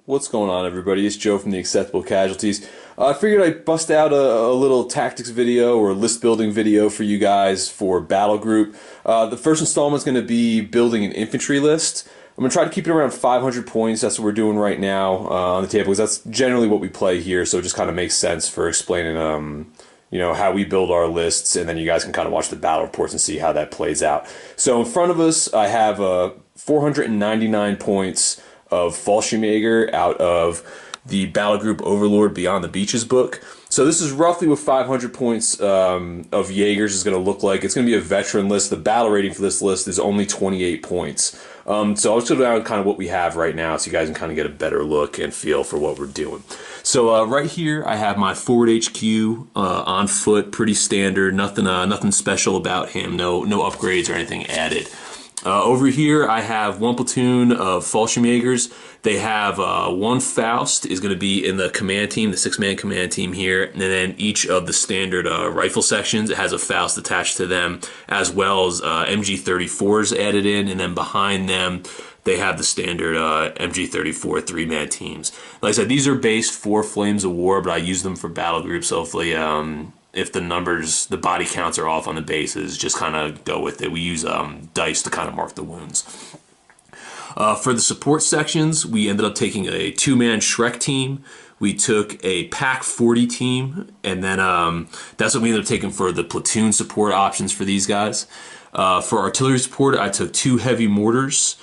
What's going on, everybody? It's Joe from the Acceptable Casualties. I figured I'd bust out a little tactics video or list building video for you guys for Battlegroup. The first installment is going to be building an infantry list. I'm going to try to keep it around 500 points. That's what we're doing right now on the table, because that's generally what we play here, so it just kind of makes sense for explaining how we build our lists, and then you guys can kind of watch the battle reports and see how that plays out. So in front of us, I have 499 points of Fallschirmjäger out of the Battlegroup Overlord Beyond the Beaches book. So this is roughly what 500 points of Jaegers is going to look like. It's going to be a veteran list. The battle rating for this list is only 28 points. So I'll just go down kind of what we have right now so you guys can kind of get a better look and feel for what we're doing. So right here I have my forward HQ on foot, pretty standard, nothing special about him, no upgrades or anything added. Over here, I have one platoon of Fallschirmjägers. They have one Faust is going to be in the command team, the 6-man command team here, and then each of the standard rifle sections has a Faust attached to them, as well as MG34s added in, and then behind them they have the standard MG34 3-man teams. Like I said, these are based for Flames of War, but I use them for battle groups, so hopefully if the numbers, the body counts are off on the bases, just kind of go with it. We use dice to kind of mark the wounds. For the support sections, we ended up taking a 2-man Shrek team. We took a Pack 40 team, and then that's what we ended up taking for the platoon support options for these guys. For artillery support, I took 2 heavy mortars.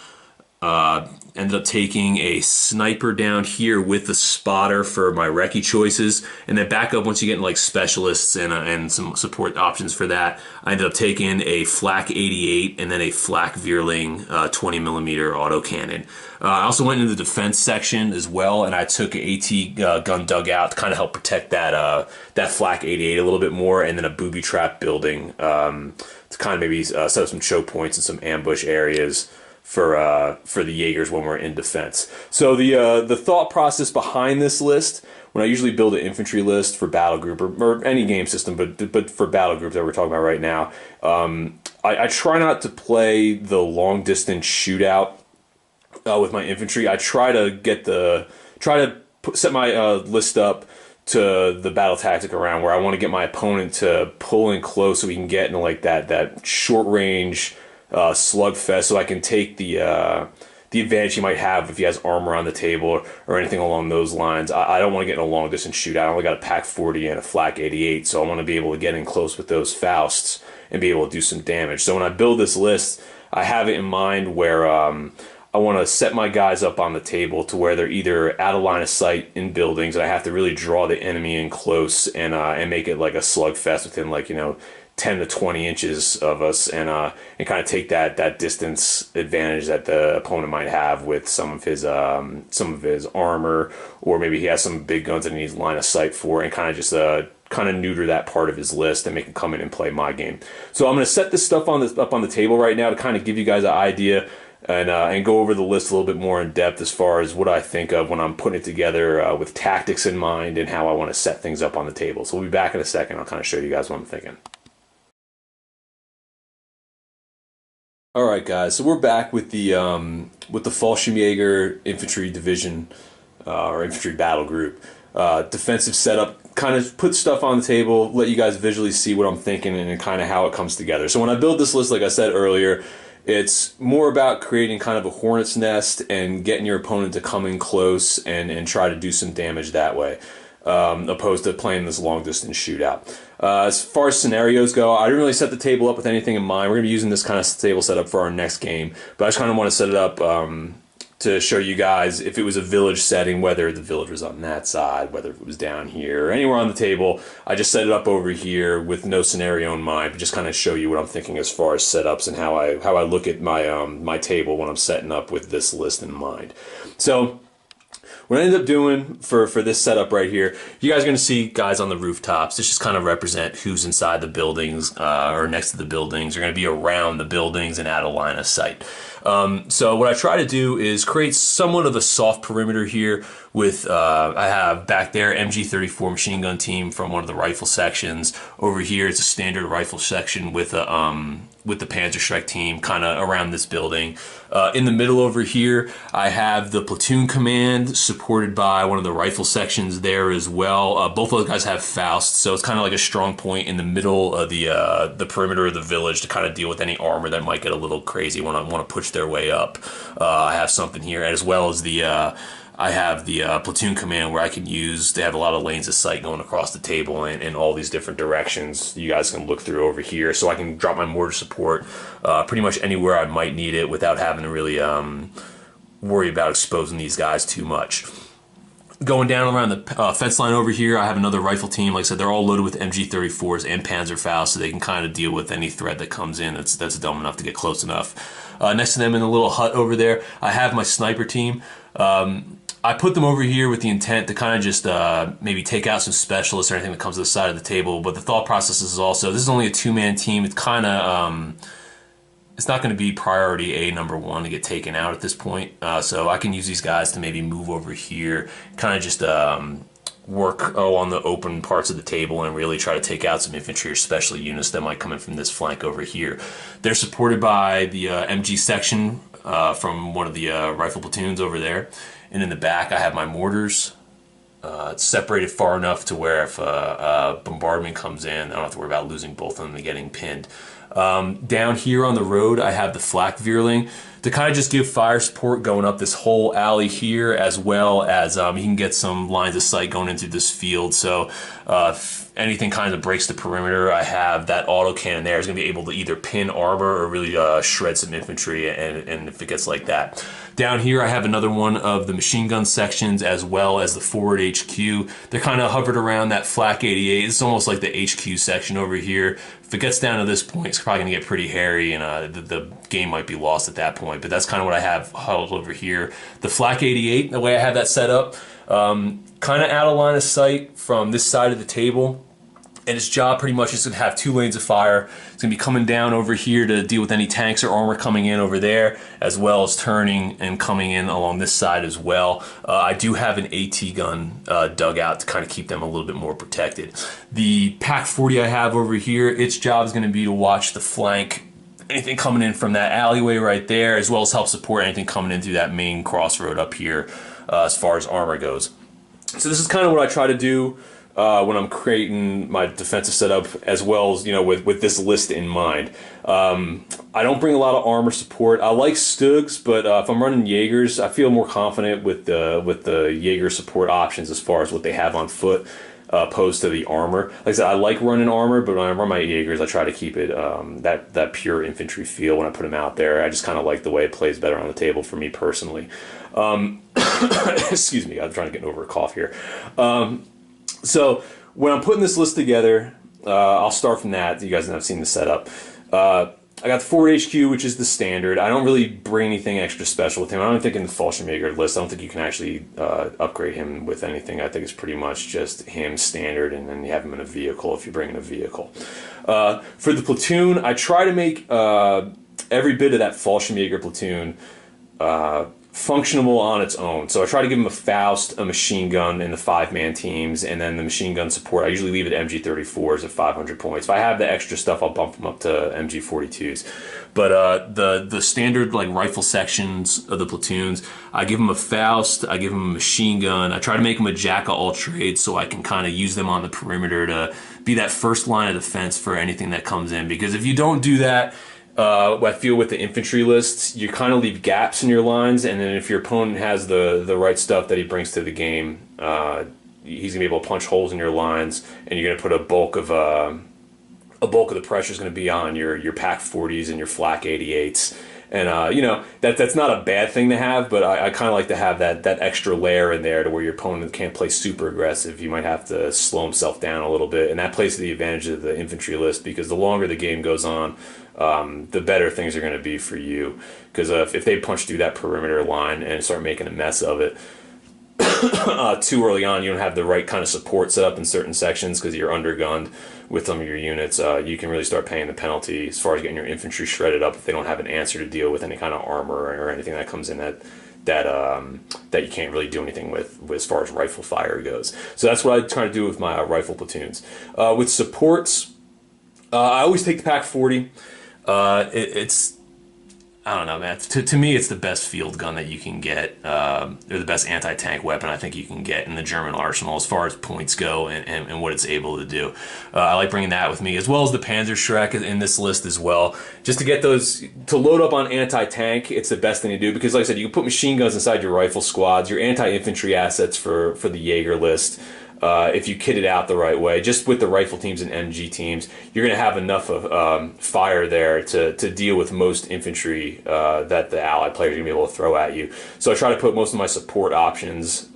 Ended up taking a sniper down here with the spotter for my recce choices, and then back up once you get into like specialists and some support options for that. I ended up taking a Flak 88 and then a Flak Vierling 20mm autocannon. I also went into the defense section as well, and I took an AT gun dugout to kind of help protect that Flak 88 a little bit more, and then a booby trap building to kind of maybe set up some choke points and some ambush areas for the Jaegers when we're in defense. So the thought process behind this list, when I usually build an infantry list for Battlegroup or any game system, but for Battlegroup that we're talking about right now, I try not to play the long distance shootout with my infantry. I try to set my list up to the battle tactic around where I want to get my opponent to pull in close so we can get into like that short range slugfest, so I can take the advantage he might have if he has armor on the table or anything along those lines. I don't want to get in a long distance shootout. I only got a Pack 40 and a Flak 88, so I want to be able to get in close with those Fausts and be able to do some damage. So when I build this list, I have it in mind where I want to set my guys up on the table to where they're either out of line of sight in buildings, and I have to really draw the enemy in close and make it like a slugfest within 10 to 20 inches of us, and kind of take that distance advantage that the opponent might have with some of his armor, or maybe he has some big guns that he needs line of sight for, and kind of just neuter that part of his list and make him come in and play my game. So I'm going to set this stuff up on the table right now to kind of give you guys an idea and go over the list a little bit more in depth as far as what I think of when I'm putting it together with tactics in mind and how I want to set things up on the table. So we'll be back in a second. I'll kind of show you guys what I'm thinking. All right, guys. So we're back with the Fallschirmjäger infantry division or infantry battle group defensive setup. Kind of put stuff on the table, let you guys visually see what I'm thinking and kind of how it comes together. So when I build this list, like I said earlier, it's more about creating kind of a hornet's nest and getting your opponent to come in close and try to do some damage that way, opposed to playing this long distance shootout. As far as scenarios go, I didn't really set the table up with anything in mind. We're going to be using this kind of table setup for our next game, but I just kind of want to set it up to show you guys if it was a village setting, whether the village was on that side, whether it was down here, or anywhere on the table. I just set it up over here with no scenario in mind, but just kind of show you what I'm thinking as far as setups and how I look at my my table when I'm setting up with this list in mind. So what I ended up doing for this setup right here, you guys are going to see guys on the rooftops. This just kind of represent who's inside the buildings or next to the buildings. They're going to be around the buildings and out of line of sight. So what I try to do is create somewhat of a soft perimeter here with, I have back there MG34 machine gun team from one of the rifle sections. Over here it's a standard rifle section with the Panzerschreck team kind of around this building. In the middle over here, I have the platoon command supported by one of the rifle sections there as well. Both of those guys have Faust, so it's kind of like a strong point in the middle of the perimeter of the village to kind of deal with any armor that might get a little crazy when I want to push their way up. I have something here, as well as I have the platoon command where I can use, they have a lot of lanes of sight going across the table in all these different directions. You guys can look through over here, so I can drop my mortar support pretty much anywhere I might need it without having to really worry about exposing these guys too much. Going down around the fence line over here, I have another rifle team. Like I said, they're all loaded with MG34s and Panzerfaust, so they can kind of deal with any threat that comes in that's dumb enough to get close enough. Next to them in the little hut over there, I have my sniper team. I put them over here with the intent to kind of just maybe take out some specialists or anything that comes to the side of the table. But the thought process is also, this is only a two-man team. It's kind of, it's not going to be priority A #1 to get taken out at this point. So I can use these guys to maybe move over here, kind of just work on the open parts of the table and really try to take out some infantry or special units that might come in from this flank over here. They're supported by the MG section from one of the rifle platoons over there. And in the back, I have my mortars. It's separated far enough to where if a bombardment comes in, I don't have to worry about losing both of them and getting pinned. Down here on the road, I have the Flak Veerling to kind of just give fire support going up this whole alley here, as well as you can get some lines of sight going into this field. So if anything kind of breaks the perimeter, I have that auto cannon there is going to be able to either pin armor or really shred some infantry, and if it gets like that. Down here I have another one of the machine gun sections as well as the forward HQ. They're kind of hovered around that Flak 88. It's almost like the HQ section over here. If it gets down to this point, it's probably going to get pretty hairy, and the game might be lost at that point. But that's kind of what I have huddled over here. The Flak 88, the way I have that set up, kind of out of line of sight from this side of the table. And its job pretty much is to have two lanes of fire. It's going to be coming down over here to deal with any tanks or armor coming in over there, as well as turning and coming in along this side as well. I do have an AT gun dug out to kind of keep them a little bit more protected. The Pack 40 I have over here, its job is going to be to watch the flank, anything coming in from that alleyway right there, as well as help support anything coming in through that main crossroad up here as far as armor goes. So this is kind of what I try to do when I'm creating my defensive setup, as well as, you know, with this list in mind. I don't bring a lot of armor support. I like Stugs, but if I'm running Jaegers, I feel more confident with the Jaeger support options as far as what they have on foot, opposed to the armor. Like I said, I like running armor, but when I run my Jaegers, I try to keep it that pure infantry feel when I put them out there. I just kind of like the way it plays better on the table for me personally. Excuse me, I'm trying to get over a cough here. So when I'm putting this list together, I'll start from that. You guys have seen the setup. I got the forward HQ, which is the standard. I don't really bring anything extra special with him. I don't think in the Fallschirmjäger list, I don't think you can actually upgrade him with anything. I think it's pretty much just him standard, and then you have him in a vehicle if you bring in a vehicle. For the platoon, I try to make every bit of that Fallschirmjäger platoon functional on its own. So I try to give him a Faust, a machine gun in the 5-man teams, and then the machine gun support, I usually leave it MG34s at 500 points. If I have the extra stuff, I'll bump them up to MG42s. But the standard like rifle sections of the platoons, I give them a Faust, I give them a machine gun. I try to make them a jack of all trades so I can kind of use them on the perimeter to be that first line of defense for anything that comes in. Because if you don't do that, I feel with the infantry lists, you kind of leave gaps in your lines, and then if your opponent has the right stuff that he brings to the game, he's gonna be able to punch holes in your lines, and you're gonna put a bulk of the pressure is gonna be on your Pack 40s and your Flak 88s, and you know that's not a bad thing to have, but I kind of like to have that extra layer in there to where your opponent can't play super aggressive. You might have to slow himself down a little bit, and that plays to the advantage of the infantry list, because the longer the game goes on, the better things are going to be for you. Because if they punch through that perimeter line and start making a mess of it, too early on, you don't have the right kind of support set up in certain sections because you're undergunned with some of your units, you can really start paying the penalty as far as getting your infantry shredded up if they don't have an answer to deal with any kind of armor or anything that comes in that you can't really do anything with as far as rifle fire goes. So that's what I try to do with my rifle platoons. With supports, I always take the Pack 40. It's I don't know, man. To me, it's the best field gun that you can get. They're the best anti-tank weapon I think you can get in the German arsenal as far as points go and what it's able to do. I like bringing that with me, as well as the Panzerschreck in this list as well. Just to get those, to load up on anti-tank, it's the best thing to do because, like I said, you can put machine guns inside your rifle squads, your anti-infantry assets for the Jaeger list. If you kit it out the right way, just with the rifle teams and MG teams, you're going to have enough of fire there to deal with most infantry that the allied players are going to be able to throw at you. So I try to put most of my support options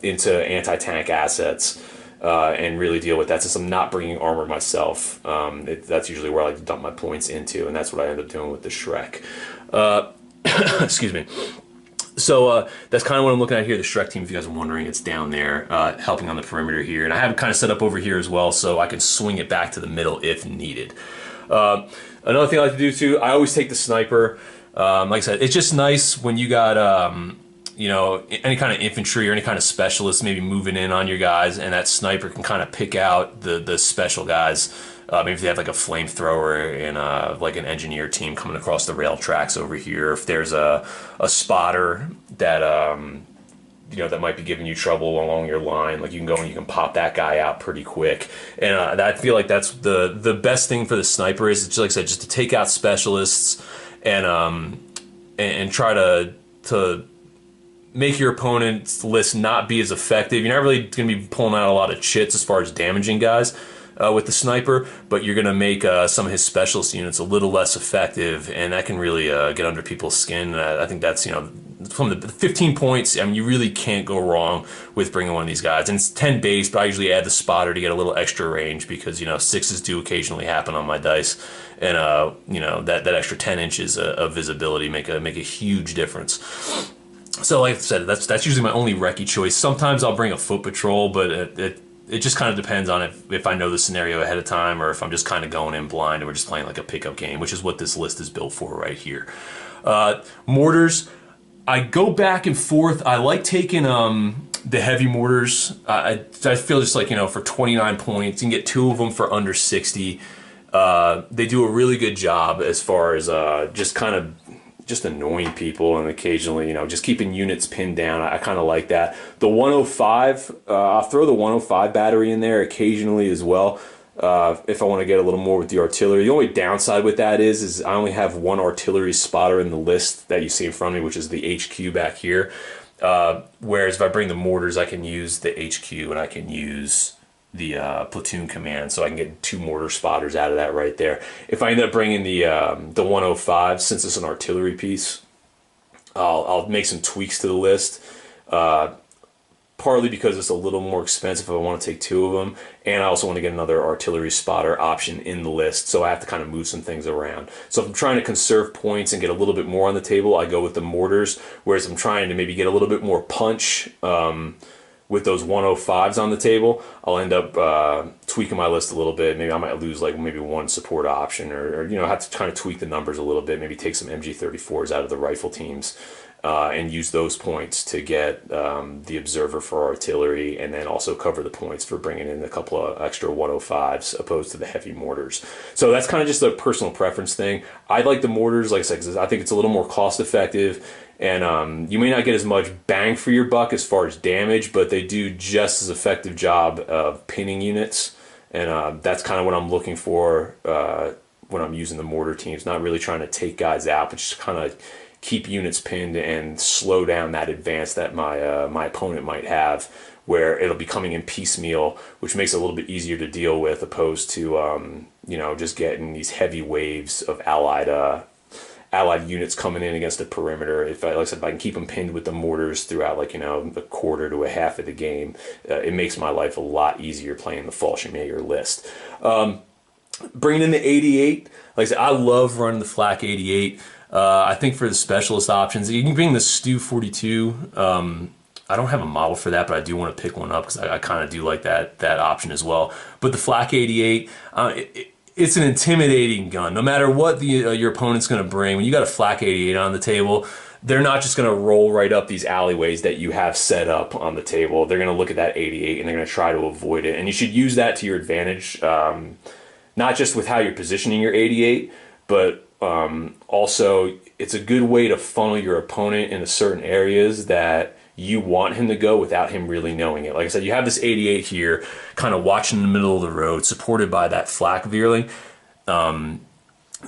into anti-tank assets and really deal with that since I'm not bringing armor myself. That's usually where I like to dump my points into, and that's what I end up doing with the Shrek. Excuse me. So that's kind of what I'm looking at here. The Shrek team, if you guys are wondering, it's down there helping on the perimeter here. And I have it kind of set up over here as well so I can swing it back to the middle if needed. Another thing I like to do too, I always take the sniper. Like I said, it's just nice when you got, you know, any kind of infantry or any kind of specialist maybe moving in on your guys, and that sniper can kind of pick out the special guys. Maybe if they have like a flamethrower and like an engineer team coming across the rail tracks over here. If there's a spotter that you know that might be giving you trouble along your line, like you can go and you can pop that guy out pretty quick. And I feel like that's the best thing for the sniper is just, like I said, just to take out specialists and try to make your opponent's list not be as effective. You're not really going to be pulling out a lot of chits as far as damaging guys with the sniper, but you're going to make some of his specialist units a little less effective, and that can really get under people's skin. I think that's, you know, from the 15 points, I mean, you really can't go wrong with bringing one of these guys. And it's 10 base, but I usually add the spotter to get a little extra range because, you know, 6s do occasionally happen on my dice. And, you know, that extra 10 inches of visibility make a huge difference. So like I said, that's usually my only recce choice. Sometimes I'll bring a foot patrol, but it just kind of depends on if I know the scenario ahead of time or if I'm just kind of going in blind and we're just playing like a pickup game, which is what this list is built for right here. Mortars, I go back and forth. I like taking the heavy mortars. I feel just like, you know, for 29 points, you can get 2 of them for under 60. They do a really good job as far as just annoying people and occasionally, you know, just keeping units pinned down. I kind of like that. The 105, I'll throw the 105 battery in there occasionally as well if I want to get a little more with the artillery. The only downside with that is I only have one artillery spotter in the list that you see in front of me, which is the HQ back here. Whereas if I bring the mortars, I can use the HQ and I can use the platoon command, so I can get 2 mortar spotters out of that right there. If I end up bringing the 105, since it's an artillery piece, I'll make some tweaks to the list. Partly because it's a little more expensive if I want to take 2 of them, and I also want to get another artillery spotter option in the list, so I have to kind of move some things around. So if I'm trying to conserve points and get a little bit more on the table, I go with the mortars, whereas I'm trying to maybe get a little bit more punch with those 105s on the table, I'll end up tweaking my list a little bit. Maybe I might lose like maybe 1 support option or you know, have to kind of tweak the numbers a little bit, maybe take some MG34s out of the rifle teams and use those points to get the observer for artillery, and then also cover the points for bringing in a couple of extra 105s opposed to the heavy mortars. So that's kind of just a personal preference thing. I like the mortars, like I said, 'cause I think it's a little more cost effective. And you may not get as much bang for your buck as far as damage, but they do just as effective job of pinning units. And that's kind of what I'm looking for when I'm using the mortar teams. Not really trying to take guys out, but just kind of keep units pinned and slow down that advance that my opponent might have, where it'll be coming in piecemeal, which makes it a little bit easier to deal with, opposed to you know, just getting these heavy waves of allied units coming in against the perimeter. Like I said, if I can keep them pinned with the mortars throughout, like, you know, a quarter to a half of the game, it makes my life a lot easier playing the Fallschirmjäger list. Bringing in the 88, like I said, I love running the Flak 88. I think for the specialist options, you can bring the Stu 42. I don't have a model for that, but I do want to pick one up because I kind of do like that option as well. But the Flak 88, it's an intimidating gun. No matter what your opponent's going to bring, when you got a Flak 88 on the table, they're not just going to roll right up these alleyways that you have set up on the table. They're going to look at that 88 and they're going to try to avoid it. And you should use that to your advantage, not just with how you're positioning your 88, but also it's a good way to funnel your opponent into certain areas that you want him to go without him really knowing it. Like I said, you have this 88 here, kind of watching in the middle of the road, supported by that Flak Veerling.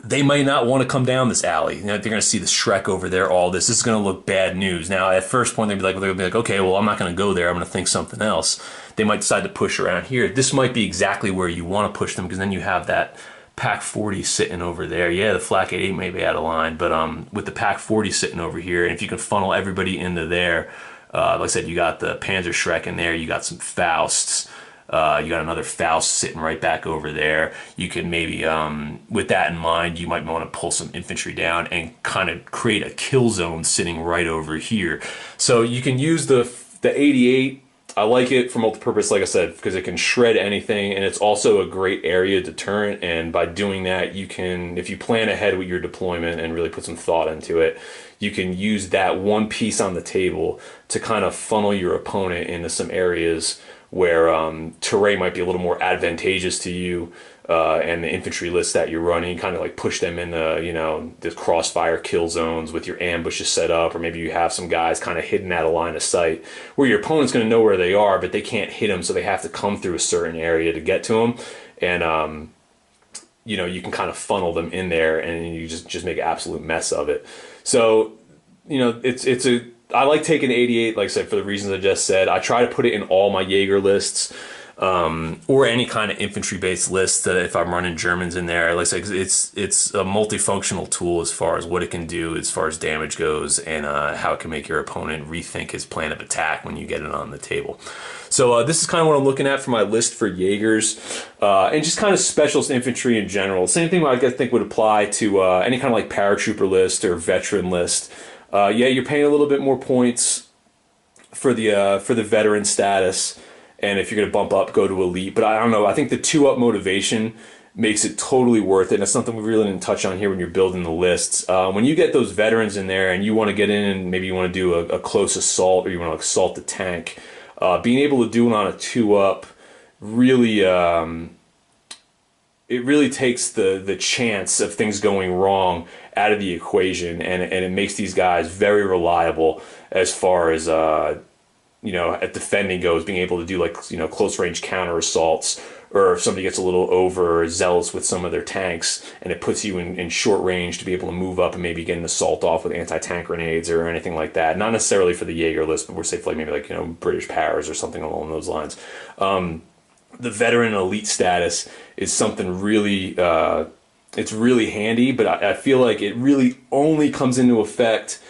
They might not want to come down this alley. You know, they're going to see the Shrek over there, all this. This is going to look bad news. Now, at first point, they'll be like, okay, well, I'm not going to go there. I'm going to think something else. They might decide to push around here. This might be exactly where you want to push them, because then you have that Pack 40 sitting over there. Yeah, the Flak 88 may be out of line, but with the Pack 40 sitting over here, and if you can funnel everybody into there, like I said, you got the Panzer Shrek in there, you got some Fausts, you got another Faust sitting right back over there. You can maybe, with that in mind, you might want to pull some infantry down and kind of create a kill zone sitting right over here. So you can use the 88. I like it for multi-purpose, like I said, because it can shred anything, and it's also a great area deterrent. And by doing that, you can, if you plan ahead with your deployment and really put some thought into it, you can use that one piece on the table to kind of funnel your opponent into some areas where terrain might be a little more advantageous to you, and the infantry list that you're running, kind of like push them into, you know, the crossfire kill zones with your ambushes set up, or maybe you have some guys kind of hidden out of line of sight where your opponent's going to know where they are, but they can't hit them, so they have to come through a certain area to get to them. And you know, you can kind of funnel them in there, and you just make an absolute mess of it. So, you know, I like taking 88, like I said, for the reasons I just said. I try to put it in all my Jaeger lists, or any kind of infantry-based list that if I'm running Germans in there. Like I said, it's a multifunctional tool as far as what it can do, as far as damage goes, and how it can make your opponent rethink his plan of attack when you get it on the table. So this is kind of what I'm looking at for my list for Jaegers, and just kind of specialist infantry in general. Same thing I think would apply to any kind of like paratrooper list or veteran list. Yeah, you're paying a little bit more points for the veteran status, and if you're going to bump up, go to elite. But I don't know. I think the 2-up motivation makes it totally worth it. And it's something we really didn't touch on here when you're building the lists. When you get those veterans in there and you want to get in and maybe you want to do a close assault, or you want to assault the tank, being able to do it on a 2-up really, it really takes the chance of things going wrong out of the equation, and it makes these guys very reliable as far as you know, at defending goes, being able to do, like, you know, close range counter assaults, or if somebody gets a little overzealous with some of their tanks and it puts you in short range to be able to move up and maybe get an assault off with anti-tank grenades or anything like that. Not necessarily for the Jaeger list, but we're say maybe like, you know, British powers or something along those lines. The veteran elite status is something really, it's really handy, but I feel like it really only comes into effect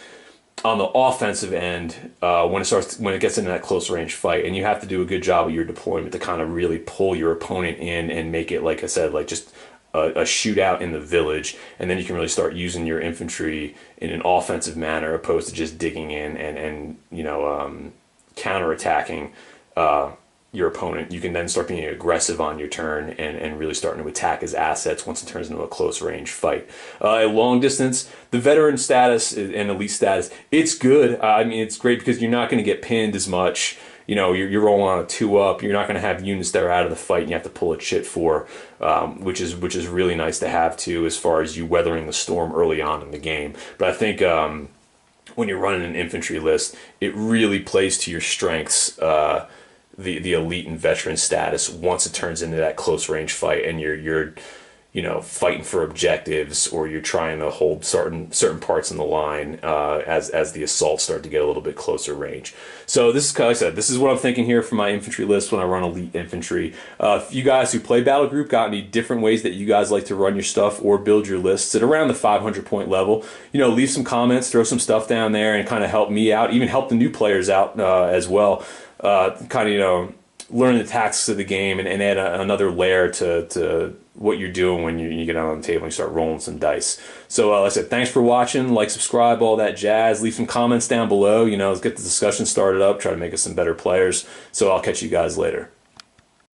on the offensive end when it gets into that close range fight, and you have to do a good job with your deployment to kind of really pull your opponent in and make it, like I said, like just a shootout in the village, and then you can really start using your infantry in an offensive manner opposed to just digging in and you know, counterattacking your opponent. You can then start being aggressive on your turn and really starting to attack his assets once it turns into a close range fight. At long distance, the veteran status and elite status, it's good. I mean, it's great because you're not going to get pinned as much. You know, you're rolling on a 2-up. You're not going to have units that are out of the fight and you have to pull a chit for, which is really nice to have too, as far as you weathering the storm early on in the game. But I think when you're running an infantry list, it really plays to your strengths. The elite and veteran status once it turns into that close range fight, and you're you know, fighting for objectives, or you're trying to hold certain parts in the line as the assaults start to get a little bit closer range. So this is, like I said, this is what I'm thinking here for my infantry list when I run elite infantry. If you guys who play Battlegroup got any different ways that you guys like to run your stuff or build your lists at around the 500 point level, you know, leave some comments, throw some stuff down there, and kind of help me out, even help the new players out as well. Kind of, you know, learn the tactics of the game and add another layer to what you're doing when you get out on the table and you start rolling some dice. So like I said, thanks for watching. Like, subscribe, all that jazz. Leave some comments down below. Let's get the discussion started up. Try to make us some better players. So I'll catch you guys later.